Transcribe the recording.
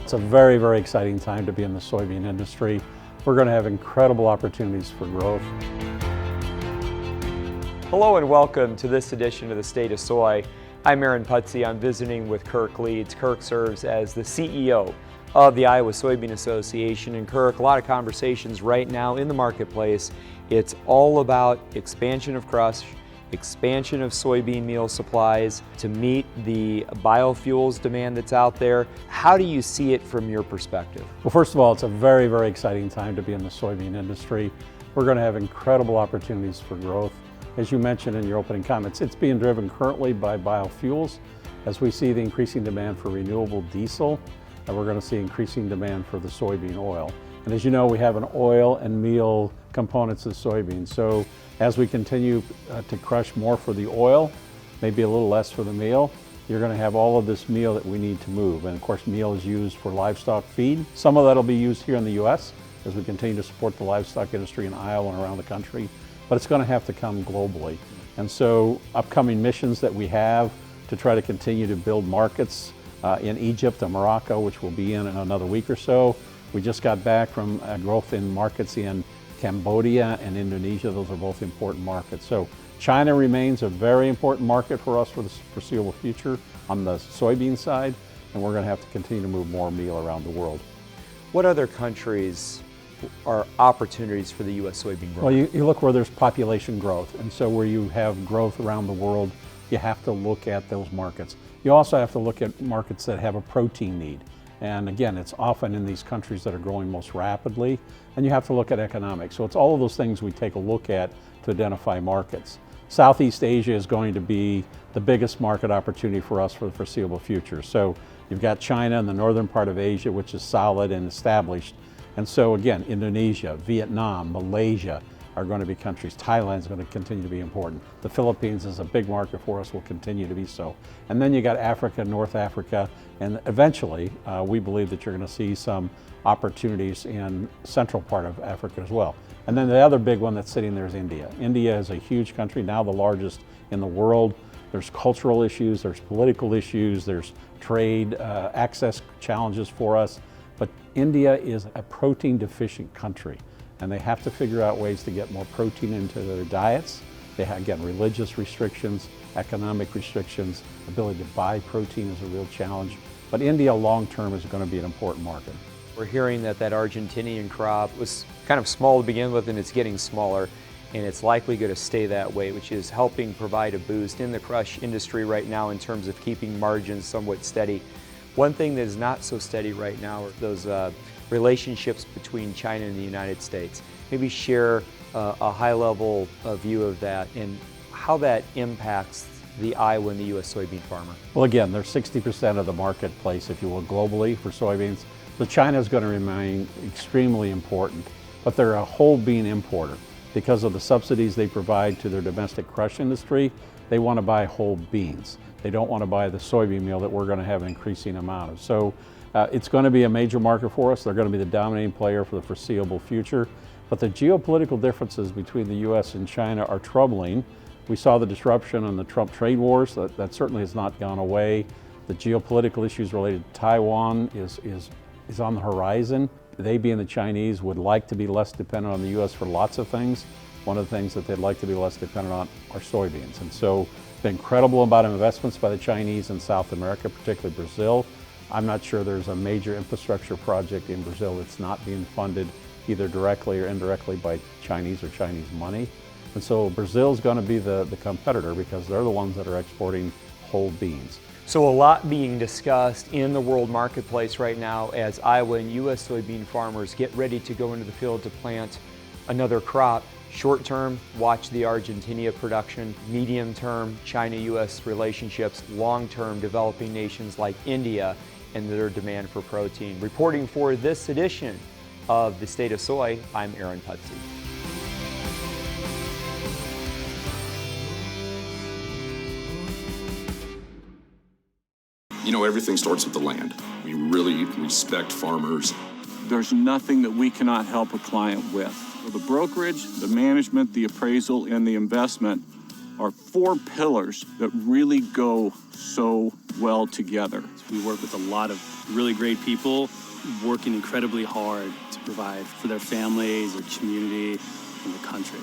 It's a very, very exciting time to be in the soybean industry. We're going to have incredible opportunities for growth. Hello and welcome to this edition of the State of Soy. I'm Aaron Putsey. I'm visiting with Kirk Leeds. Kirk serves as the CEO of the Iowa Soybean Association. And Kirk, a lot of conversations right now in the marketplace. It's all about expansion of crush, expansion of soybean meal supplies to meet the biofuels demand that's out there. How do you see it from your perspective? Well, first of all, it's a very, very exciting time to be in the soybean industry. We're going to have incredible opportunities for growth. As you mentioned in your opening comments, it's being driven currently by biofuels. As we see the increasing demand for renewable diesel, and we're going to see increasing demand for the soybean oil. And as you know, we have an oil and meal components of soybeans. So as we continue to crush more for the oil, maybe a little less for the meal, you're going to have all of this meal that we need to move. And of course, meal is used for livestock feed. Some of that will be used here in the U.S. as we continue to support the livestock industry in Iowa and around the country, but it's going to have to come globally. And so upcoming missions that we have to try to continue to build markets in Egypt and Morocco, which we'll be in another week or so. We just got back from growth in markets in Cambodia and Indonesia. Those are both important markets. So China remains a very important market for us for the foreseeable future on the soybean side, and we're going to have to continue to move more meal around the world. What other countries are opportunities for the U.S. soybean growth? Well, you look where there's population growth, and so where you have growth around the world, you have to look at those markets. You also have to look at markets that have a protein need. And again, it's often in these countries that are growing most rapidly, and you have to look at economics. So it's all of those things we take a look at to identify markets. Southeast Asia is going to be the biggest market opportunity for us for the foreseeable future. So you've got China and the northern part of Asia, which is solid and established. And so again, Indonesia, Vietnam, Malaysia are going to be countries. Thailand is going to continue to be important. The Philippines is a big market for us, will continue to be so. And then you got Africa, North Africa, and eventually we believe that you're going to see some opportunities in central part of Africa as well. And then the other big one that's sitting there is India. India is a huge country, now the largest in the world. There's cultural issues, there's political issues, there's trade access challenges for us. But India is a protein deficient country, and they have to figure out ways to get more protein into their diets. They have, again, religious restrictions, economic restrictions, ability to buy protein is a real challenge. But India long-term is going to be an important market. We're hearing that Argentinian crop was kind of small to begin with, and it's getting smaller, and it's likely going to stay that way, which is helping provide a boost in the crush industry right now in terms of keeping margins somewhat steady. One thing that is not so steady right now are those relationships between China and the United States. Maybe share a high-level view of that and how that impacts the Iowa and the U.S. soybean farmer. Well, again, they're 60% of the marketplace, if you will, globally for soybeans. So China is going to remain extremely important, but they're a whole bean importer. Because of the subsidies they provide to their domestic crush industry, they want to buy whole beans. They don't want to buy the soybean meal that we're going to have an increasing amount of. So it's going to be a major market for us. They're going to be the dominating player for the foreseeable future. But the geopolitical differences between the U.S. and China are troubling. We saw the disruption in the Trump trade wars. That certainly has not gone away. The geopolitical issues related to Taiwan is on the horizon. They, being the Chinese, would like to be less dependent on the U.S. for lots of things. One of the things that they'd like to be less dependent on are soybeans. And so it's been incredible amount of investments by the Chinese in South America, particularly Brazil. I'm not sure there's a major infrastructure project in Brazil that's not being funded either directly or indirectly by Chinese or Chinese money. And so Brazil's going to be the competitor because they're the ones that are exporting whole beans. So a lot being discussed in the world marketplace right now as Iowa and U.S. soybean farmers get ready to go into the field to plant another crop. Short term, watch the Argentina production. Medium term, China-U.S. relationships. Long term, developing nations like India and their demand for protein. Reporting for this edition of the State of Soy, I'm Aaron Putsey. You know, everything starts with the land. We really respect farmers. There's nothing that we cannot help a client with. The brokerage, the management, the appraisal, and the investment are four pillars that really go so well together. We work with a lot of really great people working incredibly hard to provide for their families, their community, and the country.